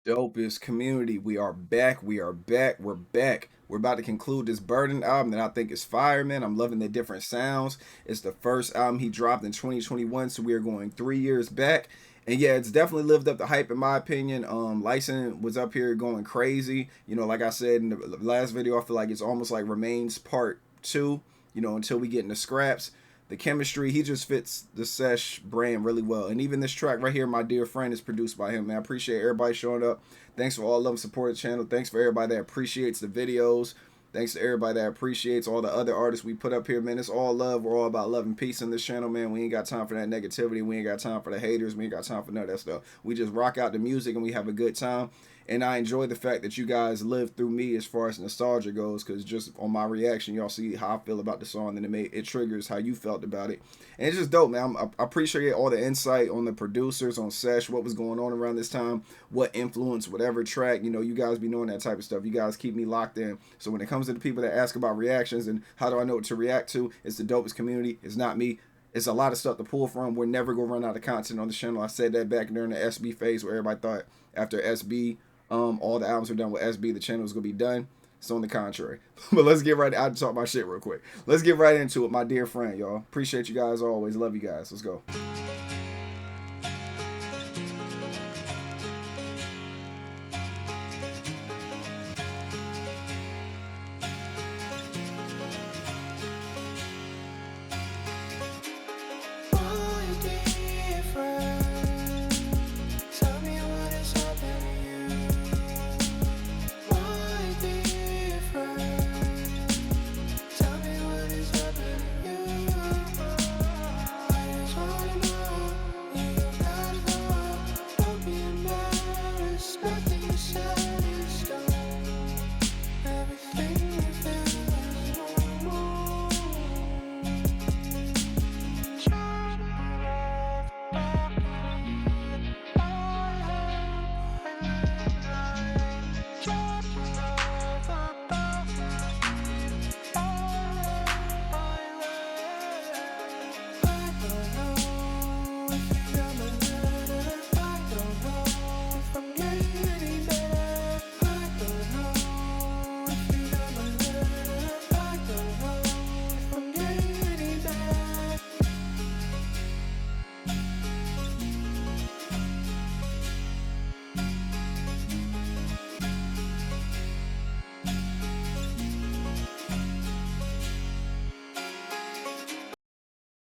Dopest community. We are back. We are back. We're back. We're about to conclude this Burden album that I think is fire, man. I'm loving the different sounds. It's the first album he dropped in 2021, so we are going 3 years back. And yeah, it's definitely lived up to hype in my opinion. Lyson was up here going crazy. Like I said in the last video, I feel like it's almost like Remains Part 2, until we get into scraps. The chemistry, he just fits the Sesh brand really well. And even this track right here, My Dear Friend, is produced by him, man. I appreciate everybody showing up. Thanks for all love and support the channel. Thanks for everybody that appreciates the videos. Thanks to everybody that appreciates all the other artists we put up here, man. It's all love. We're all about love and peace in this channel, man. We ain't got time for that negativity. We ain't got time for the haters. We ain't got time for none of that stuff. We just rock out the music and we have a good time. And I enjoy the fact that you guys lived through me as far as nostalgia goes, because just on my reaction, y'all see how I feel about the song, and it triggers how you felt about it. And it's just dope, man. I appreciate all the insight on the producers, on Sesh, what was going on around this time, what influenced whatever track. You guys be knowing that type of stuff. You guys keep me locked in. So when it comes to the people that ask about reactions and how do I know what to react to, it's the dopest community. It's not me. It's a lot of stuff to pull from. We're never gonna run out of content on the channel. I said that back during the SB phase where everybody thought after SB, all the albums were done with SB, the channel was gonna be done. So on the contrary. But let's get right. I talk my shit real quick. Let's get right into it, my dear friend, y'all. Appreciate you guys always. Love you guys. Let's go.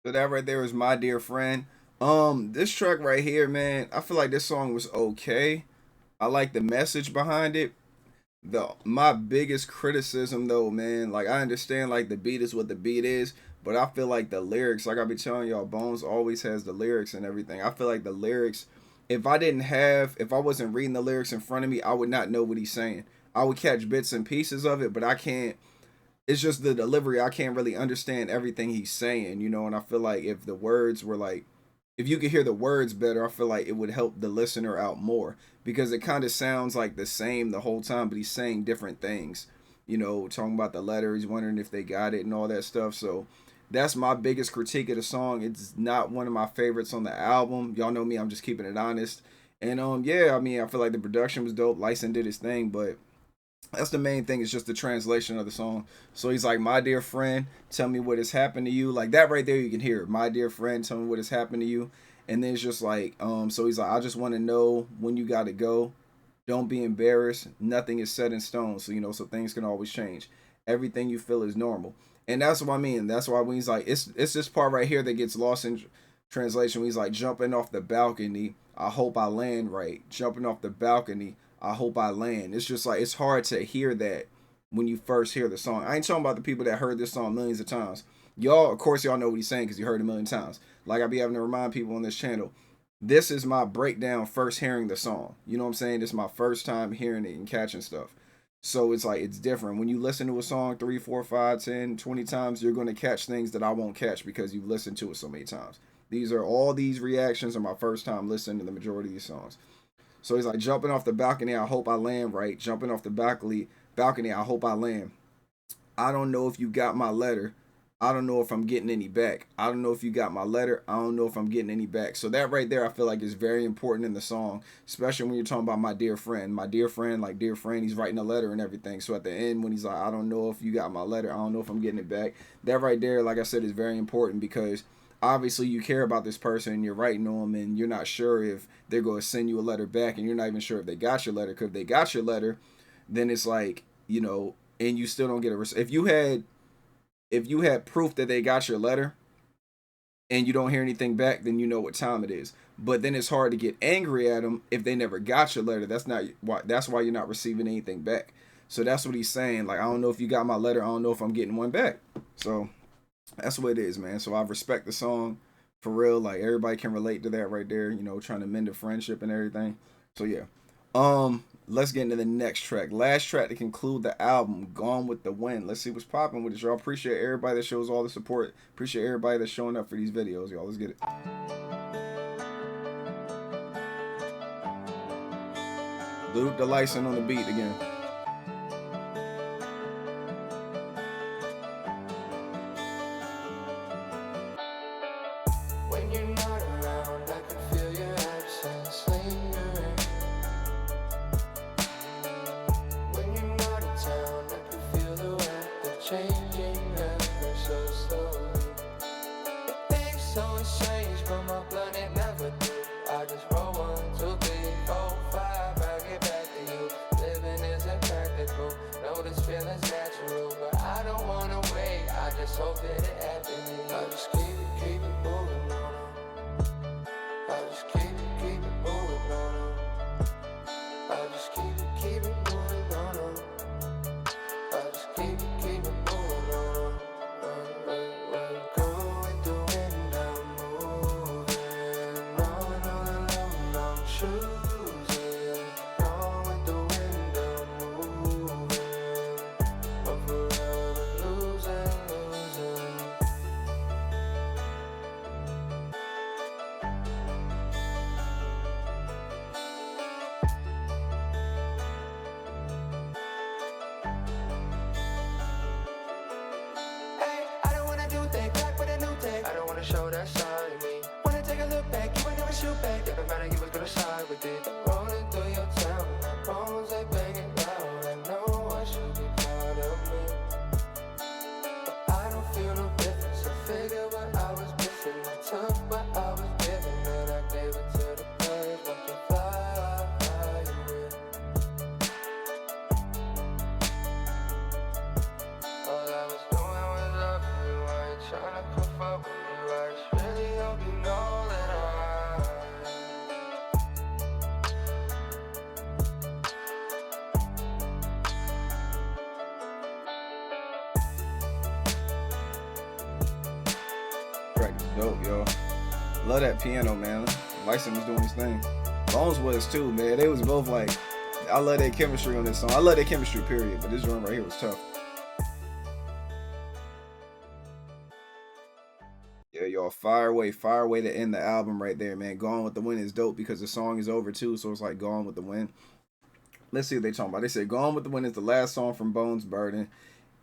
So that right there is my dear friend. This track right here, man, I feel like this song was okay. I like the message behind it. My biggest criticism though, man, like I understand like the beat is what the beat is, but I feel like the lyrics, like I be telling y'all, Bones always has the lyrics and everything. I feel like the lyrics, if I wasn't reading the lyrics in front of me, I would not know what he's saying. I would catch bits and pieces of it, but I can't. It's just the delivery. I can't really understand everything he's saying, and I feel like if the words were like, if you could hear the words better, I feel like it would help the listener out more because it kind of sounds like the same the whole time, but he's saying different things. Talking about the letter, he's wondering if they got it and all that stuff. So that's my biggest critique of the song. It's not one of my favorites on the album. Y'all know me, I'm just keeping it honest. And yeah, I mean, I feel like the production was dope. Lyson did his thing, but that's the main thing. Is just the translation of the song. So he's like, my dear friend, tell me what has happened to you. Like that right there, you can hear it. My dear friend, tell me what has happened to you. And then it's just like, so he's like, I just want to know when you got to go. Don't be embarrassed. Nothing is set in stone. So, so things can always change. Everything you feel is normal. And that's what I mean. That's why when he's like, it's this part right here that gets lost in translation. When he's like, jumping off the balcony. I hope I land right. Jumping off the balcony. I hope I land. It's just like it's hard to hear that when you first hear the song. I ain't talking about the people that heard this song millions of times. Y'all, of course, y'all know what he's saying because you heard it a million times. Like I be having to remind people on this channel, this is my breakdown first hearing the song. You know what I'm saying? This is my first time hearing it and catching stuff. So it's like it's different. When you listen to a song 3, 4, 5, 10, 20 times, you're going to catch things that I won't catch because you've listened to it so many times. All these reactions are my first time listening to the majority of these songs. So he's like jumping off the balcony. I hope I land right. Jumping off the balcony. I hope I land. I don't know if you got my letter. I don't know if I'm getting any back. I don't know if you got my letter. I don't know if I'm getting any back. So that right there, I feel like is very important in the song, especially when you're talking about my dear friend. My dear friend, like dear friend, he's writing a letter and everything. So at the end, when he's like, I don't know if you got my letter. I don't know if I'm getting it back. That right there, like I said, is very important because obviously you care about this person and you're writing to them and you're not sure if they're going to send you a letter back and you're not even sure if they got your letter. Because if they got your letter, then it's like, and you still don't get a if you had proof that they got your letter and you don't hear anything back, then you know what time it is. But then it's hard to get angry at them if they never got your letter. That's why you're not receiving anything back. So that's what he's saying. Like, I don't know if you got my letter. I don't know if I'm getting one back. So that's what it is, man. So I respect the song for real. Like everybody can relate to that right there. Trying to mend a friendship and everything. So yeah. Let's get into the next track. Last track to conclude the album, Gone with the Wind. Let's see what's popping with it, y'all. Appreciate everybody that shows all the support. Appreciate everybody that's showing up for these videos, y'all. Let's get it. Luke the license on the beat again. When you're not around, I can feel your absence lingering. When you're not in town, I can feel the weather changing ever so slowly. Things always change, but my blood it never do. I just roll 1, 2, 3, 4, 5. I get back to you. Living isn't practical. Know this feeling's natural, but I don't wanna wait. I just hope that it happens. I just keep it moving on. I just keep it moving on. I just keep it moving on. I just keep it moving on. Go with the wind, I'm moving on alone, I'm choosing. Go with the wind, I'm moving. I'm forever losing. Hey, I don't wanna do things back with a new take. I don't wanna show that side of me. Wanna take a look back, you ain't never shoot back. Never mind, you was gonna side with it. Rolling through your town, my bones they banging loud. I know I should be proud of me, but I don't feel no difference. I figure what I was missing. I took what I was given and I gave it to the birds. Watch them fly away. All I was doing was loving you. I ain't tryna come up with you. I just really hope you know that Track is dope, y'all. Love that piano, man. License was doing his thing. Bones was too, man. They was both like, I love their chemistry on this song. I love their chemistry, period. But this joint right here was tough. Yeah, y'all, fire away to end the album right there, man. Gone with the Wind is dope because the song is over too, so it's like Gone with the Wind. Let's see what they talking about. They said Gone with the Wind is the last song from Bones Burden.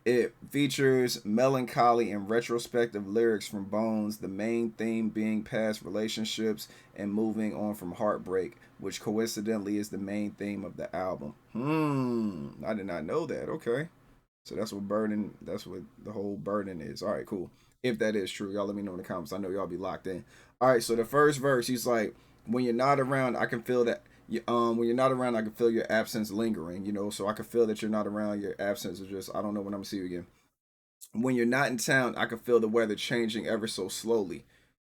It features melancholy and retrospective lyrics from Bones, the main theme being past relationships and moving on from heartbreak, which coincidentally is the main theme of the album. I did not know that. Okay. So that's what the whole burden is. All right, cool. If that is true, y'all let me know in the comments. I know y'all be locked in. All right, so the first verse, he's like, when you're not around, I can feel that when you're not around, I can feel your absence lingering, so I can feel that you're not around. Your absence is just, I don't know when I'm gonna see you again. When you're not in town, I can feel the weather changing ever so slowly.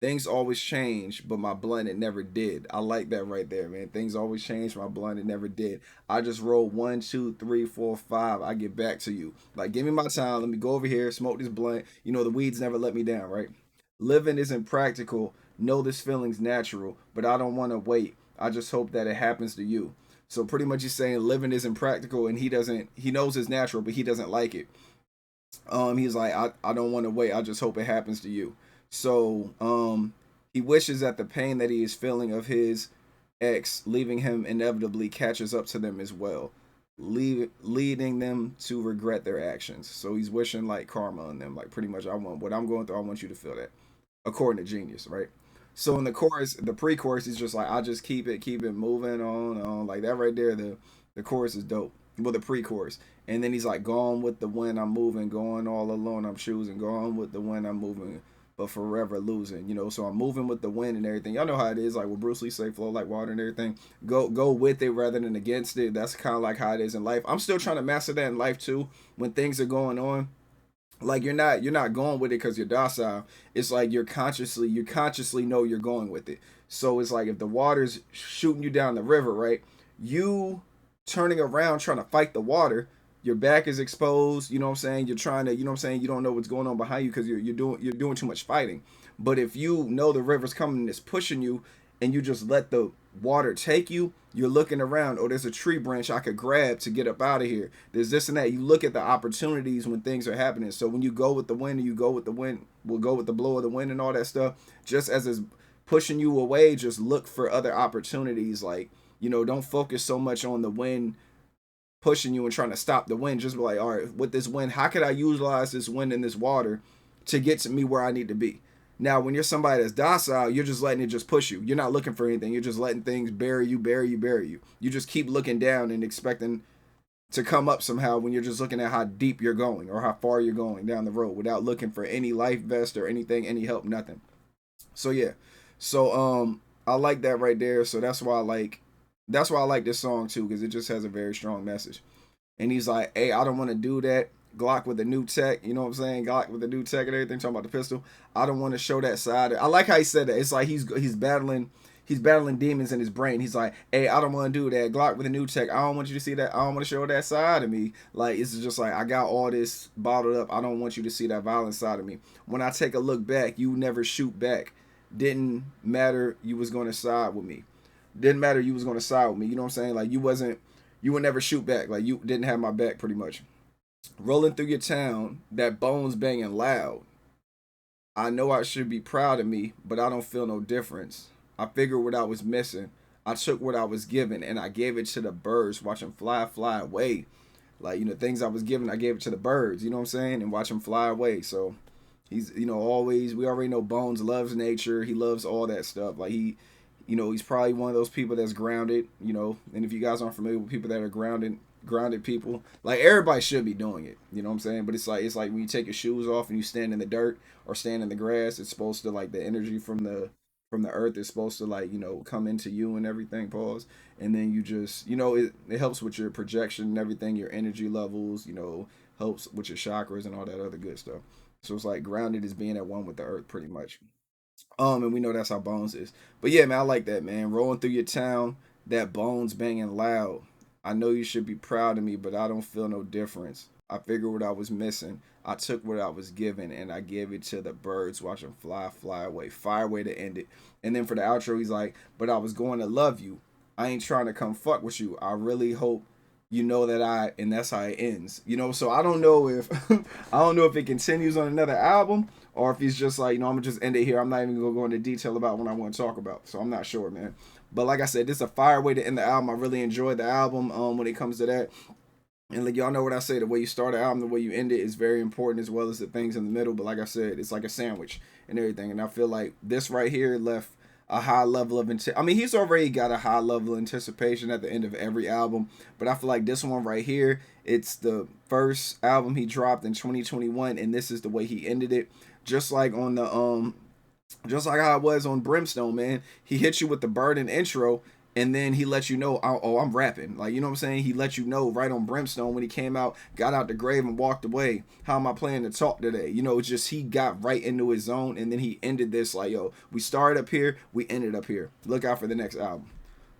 Things always change, but my blunt it never did. I like that right there, man. Things always change, my blunt it never did. I just roll 1, 2, 3, 4, 5. I get back to you. Like, give me my time. Let me go over here, smoke this blunt. The weeds never let me down, right? Living isn't practical. Know this feeling's natural, but I don't want to wait. I just hope that it happens to you. So pretty much he's saying living isn't practical and he knows it's natural, but he doesn't like it. He's like, I don't want to wait. I just hope it happens to you. So he wishes that the pain that he is feeling of his ex leaving him inevitably catches up to them as well. leading them to regret their actions. So he's wishing like karma on them. Like pretty much, I want what I'm going through. I want you to feel that, according to Genius, right? So in the chorus, the pre-chorus, he's just like, I just keep it moving on, like that right there. The chorus is dope. Well, the pre-chorus, and then he's like, "Gone with the wind, I'm moving, going all alone, I'm choosing, gone with the wind, I'm moving, but forever losing." So I'm moving with the wind and everything. Y'all know how it is, like what Bruce Lee say, flow like water and everything. Go with it rather than against it. That's kind of like how it is in life. I'm still trying to master that in life too. When things are going on, like you're not going with it because you're docile. It's like you consciously know you're going with it. So it's like if the water's shooting you down the river, right? You turning around trying to fight the water, your back is exposed. You know what I'm saying? You're trying to, you know what I'm saying? You don't know what's going on behind you because you're doing too much fighting. But if you know the river's coming and it's pushing you, and you just let the water take you, you're looking around. Oh, there's a tree branch I could grab to get up out of here. There's this and that. You look at the opportunities when things are happening. So when you go with the wind, you go with the wind, will go with the blow of the wind and all that stuff. Just as it's pushing you away, just look for other opportunities. Like, don't focus so much on the wind pushing you and trying to stop the wind. Just be like, all right, with this wind, how could I utilize this wind and this water to get to me where I need to be? Now, when you're somebody that's docile, you're just letting it just push you. You're not looking for anything. You're just letting things bury you, bury you, bury you. You just keep looking down and expecting to come up somehow when you're just looking at how deep you're going or how far you're going down the road without looking for any life vest or anything, any help, nothing. So yeah. So I like that right there. So that's why I like this song too, because it just has a very strong message. And he's like, "Hey, I don't want to do that. Glock with the new tech, you know what I'm saying? Glock with the new tech and everything, talking about the pistol. I don't want to show that side." I like how he said that. It's like he's battling demons in his brain. He's like, "Hey, I don't want to do that. Glock with the new tech. I don't want you to see that. I don't want to show that side of me. Like, it's just like I got all this bottled up. I don't want you to see that violent side of me. When I take a look back, you never shoot back. Didn't matter you was going to side with me. Didn't matter you was going to side with me. You know what I'm saying? Like you would never shoot back. Like you didn't have my back pretty much. Rolling through your town, that bones banging loud. I know I should be proud of me, but I don't feel no difference. I figured what I was missing. I took what I was given and I gave it to the birds, watch them fly away. Like, things I was given, I gave it to the birds, you know what I'm saying? And watch them fly away. So he's, always, we already know Bones loves nature. He loves all that stuff. Like he's probably one of those people that's grounded, and if you guys aren't familiar with people that are grounded people, like everybody should be doing it, you know what I'm saying? But it's like when you take your shoes off and you stand in the dirt or stand in the grass, it's supposed to, like, the energy from the earth is supposed to, like, come into you and everything, pause. And then you just, it helps with your projection and everything, your energy levels, helps with your chakras and all that other good stuff. So it's like grounded is being at one with the earth pretty much. And we know that's how Bones is. But yeah, man, I like that, man. Rolling through your town, that Bones banging loud. I know you should be proud of me, but I don't feel no difference. I figured what I was missing. I took what I was given and I gave it to the birds. Watch them fly away. Fire away to end it. And then for the outro, he's like, "But I was going to love you. I ain't trying to come fuck with you. I really hope you know that and that's how it ends." So I don't know if I don't know if it continues on another album or if he's just like, I'm gonna just end it here. I'm not even gonna go into detail about what I want to talk about. So I'm not sure, man. But like I said, this is a fire way to end the album. I really enjoyed the album when it comes to that. And like y'all know what I say, the way you start an album, the way you end it is very important, as well as the things in the middle. But like I said, it's like a sandwich and everything. And I feel like this right here left a high level of I mean, he's already got a high level of anticipation at the end of every album, but I feel like this one right here, it's the first album he dropped in 2021, and this is the way he ended it. Just like on the just like how it was on Brimstone, man. He hit you with the burden intro, and then he let you know, oh, I'm rapping. Like, you know what I'm saying? He let you know right on Brimstone when he came out, got out the grave and walked away. How am I playing to talk today? It's just he got right into his zone, and then he ended this like, yo, we started up here, we ended up here. Look out for the next album.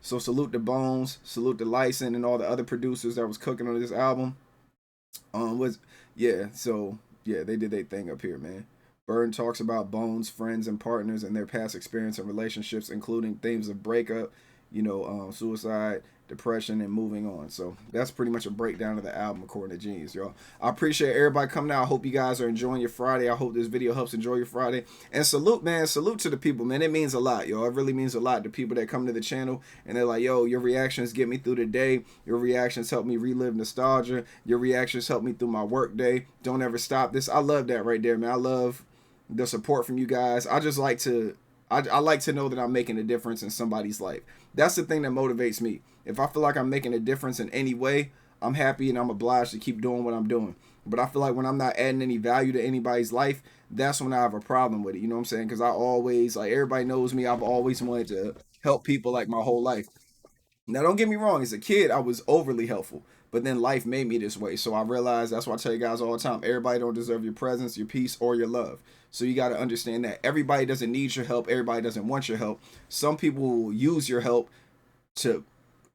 So salute to Bones, salute to Lyson and all the other producers that was cooking on this album. They did their thing up here, man. Burden talks about Bones' friends and partners and their past experience and relationships, including themes of breakup, suicide, depression, and moving on. So that's pretty much a breakdown of the album according to Genius, y'all. I appreciate everybody coming out. I hope you guys are enjoying your Friday. I hope this video helps enjoy your Friday. And salute, man. Salute to the people, man. It means a lot, yo. It really means a lot to people that come to the channel and they're like, yo, your reactions get me through the day. Your reactions help me relive nostalgia. Your reactions help me through my work day. Don't ever stop this. I love that right there, man. I love the support from you guys. I just like to I like to know that I'm making a difference in somebody's life. That's the thing that motivates me. If I feel like I'm making a difference in any way, I'm happy and I'm obliged to keep doing what I'm doing. But I feel like when I'm not adding any value to anybody's life, that's when I have a problem with it. You know what I'm saying? Because I always, like, everybody knows me. I've always wanted to help people like my whole life. Now, don't get me wrong. As a kid, I was overly helpful. But then life made me this way. So I realized, that's why I tell you guys all the time, everybody don't deserve your presence, your peace, or your love. So you got to understand that everybody doesn't need your help. Everybody doesn't want your help. Some people will use your help to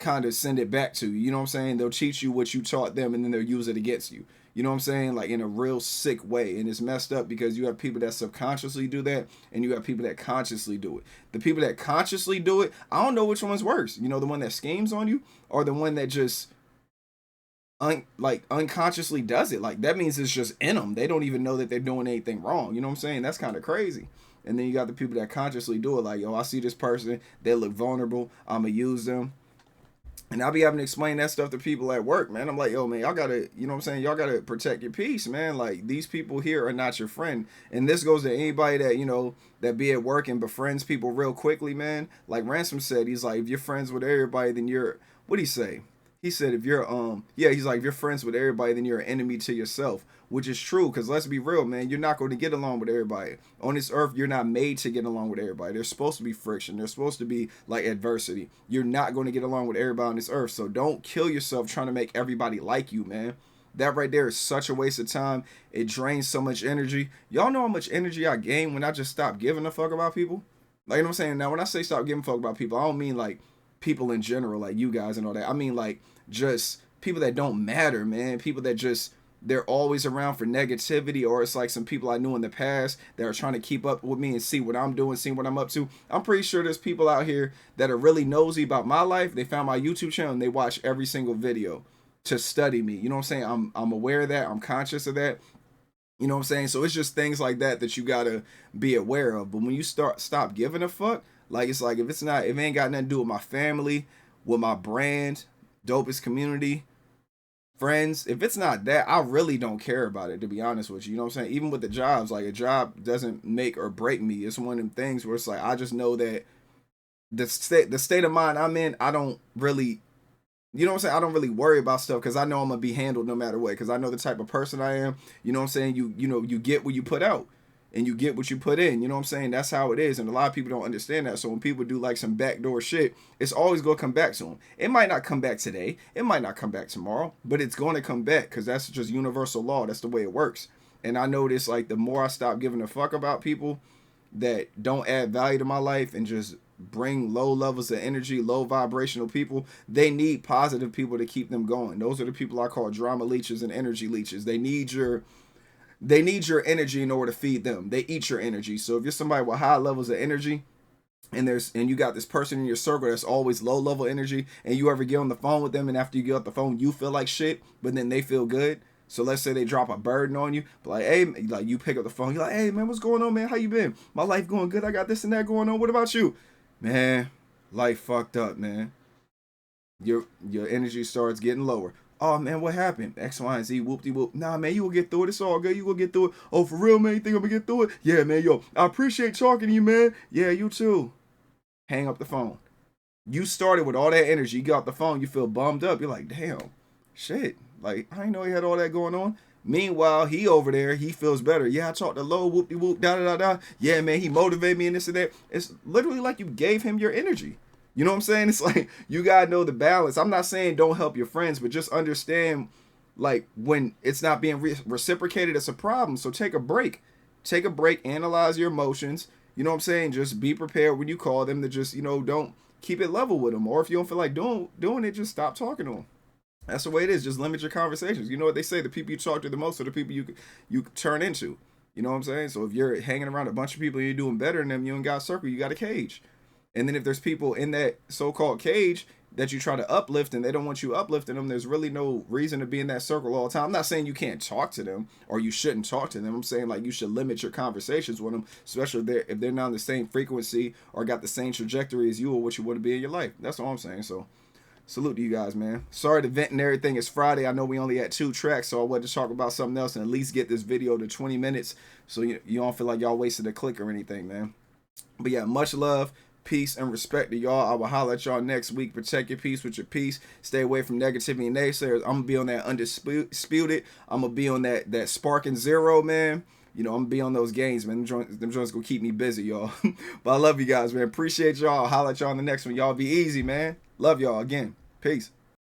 kind of send it back to you. You know what I'm saying? They'll teach you what you taught them and then they'll use it against you. You know what I'm saying? Like in a real sick way. And it's messed up because you have people that subconsciously do that and you have people that consciously do it. The people that consciously do it, I don't know which one's worse. You know, the one that schemes on you or the one that just unconsciously does it. Like that means it's just in them. They don't even know that they're doing anything wrong. You know what I'm saying? That's kind of crazy. And then you got the people that consciously do it. Like, yo, I see this person, they look vulnerable, I'ma use them. And I'll be having to explain that stuff to people at work, man. I'm like, yo, man, y'all gotta, you know what I'm saying? Y'all gotta protect your peace, man. Like, these people here are not your friend. And this goes to anybody that, you know, that be at work and befriends people real quickly, man. Like Ransom said, he's like, if you're friends with everybody, then you're, what'd he say? He said, if you're, he's like, if you're friends with everybody, then you're an enemy to yourself, which is true. Because let's be real, man, you're not going to get along with everybody. On this earth, you're not made to get along with everybody. There's supposed to be friction. There's supposed to be, like, adversity. You're not going to get along with everybody on this earth. So don't kill yourself trying to make everybody like you, man. That right there is such a waste of time. It drains so much energy. Y'all know how much energy I gain when I just stop giving a fuck about people? Like, you know what I'm saying? Now, when I say stop giving a fuck about people, I don't mean, like, people in general, like you guys and all that. I mean, like, just people that don't matter, man. People that just, they're always around for negativity, or it's like some people I knew in the past that are trying to keep up with me and see what I'm doing, see what I'm up to. I'm pretty sure there's people out here that are really nosy about my life. They found my YouTube channel and they watch every single video to study me. You know what I'm saying? I'm aware of that. I'm conscious of that. You know what I'm saying? So it's just things like that that you gotta be aware of. But when you stop giving a fuck, like, it's like, if it ain't got nothing to do with my family, with my brand, dopest community, friends, if it's not that, I really don't care about it, to be honest with you. You know what I'm saying? Even with the jobs, like, a job doesn't make or break me. It's one of them things where it's like, I just know that the state of mind I'm in, I don't really, you know what I'm saying? I don't really worry about stuff because I know I'm gonna be handled no matter what, because I know the type of person I am. You know what I'm saying? You know, you get what you put out and you get what you put in. You know what I'm saying? That's how it is. And a lot of people don't understand that. So when people do like some backdoor shit, it's always going to come back to them. It might not come back today. It might not come back tomorrow, but it's going to come back because that's just universal law. That's the way it works. And I notice, like, the more I stop giving a fuck about people that don't add value to my life and just bring low levels of energy, low vibrational people, they need positive people to keep them going. Those are the people I call drama leeches and energy leeches. They need your energy in order to feed them. They eat your energy. So if you're somebody with high levels of energy and you got this person in your circle that's always low level energy, and you ever get on the phone with them and after you get off the phone you feel like shit, but then they feel good. So let's say they drop a burden on you, but like, hey, like, you pick up the phone, you're like, hey man, what's going on, man? How you been? My life going good. I got this and that going on. What about you? Man, life fucked up, man. Your energy starts getting lower. Oh man, what happened? X, Y, and Z, whoop-de-whoop. Nah, man, you will get through it. It's all good. You will get through it. Oh, for real, man? You think I'm gonna get through it? Yeah, man, yo, I appreciate talking to you, man. Yeah, you too. Hang up the phone. You started with all that energy. You got off the phone. You feel bummed up. You're like, damn, shit. Like, I didn't know he had all that going on. Meanwhile, he over there, he feels better. Yeah, I talked to Low, whoop-de-whoop, da-da-da-da. Yeah, man, he motivated me and this and that. It's literally like you gave him your energy. You know what I'm saying? It's like, you gotta know the balance. I'm not saying don't help your friends, but just understand, like, when it's not being reciprocated, it's a problem. So take a break. Take a break, analyze your emotions. You know what I'm saying? Just be prepared when you call them to just, you know, don't keep it level with them. Or if you don't feel like doing it, just stop talking to them. That's the way it is. Just limit your conversations. You know what they say? The people you talk to the most are the people you turn into. You know what I'm saying? So if you're hanging around a bunch of people and you're doing better than them, you ain't got a circle, you got a cage. And then if there's people in that so-called cage, that you try to uplift and they don't want you uplifting them, there's really no reason to be in that circle all the time. I'm not saying you can't talk to them or you shouldn't talk to them. I'm saying like you should limit your conversations with them, especially if they're not on the same frequency or got the same trajectory as you or what you want to be in your life. That's all I'm saying. So salute to you guys, man. Sorry to vent and everything. It's Friday. I know we only had 2 tracks, so I wanted to talk about something else and at least get this video to 20 minutes so you don't feel like y'all wasted a click or anything, man. But yeah, much love, peace, and respect to y'all. I will holler at y'all next week. Protect your peace with your peace. Stay away from negativity and naysayers. I'm going to be on that Undisputed. I'm going to be on that Sparking Zero, man. You know, I'm going to be on those games, man. Them joints going to keep me busy, y'all. But I love you guys, man. Appreciate y'all. I'll holler at y'all on the next one. Y'all be easy, man. Love y'all again. Peace.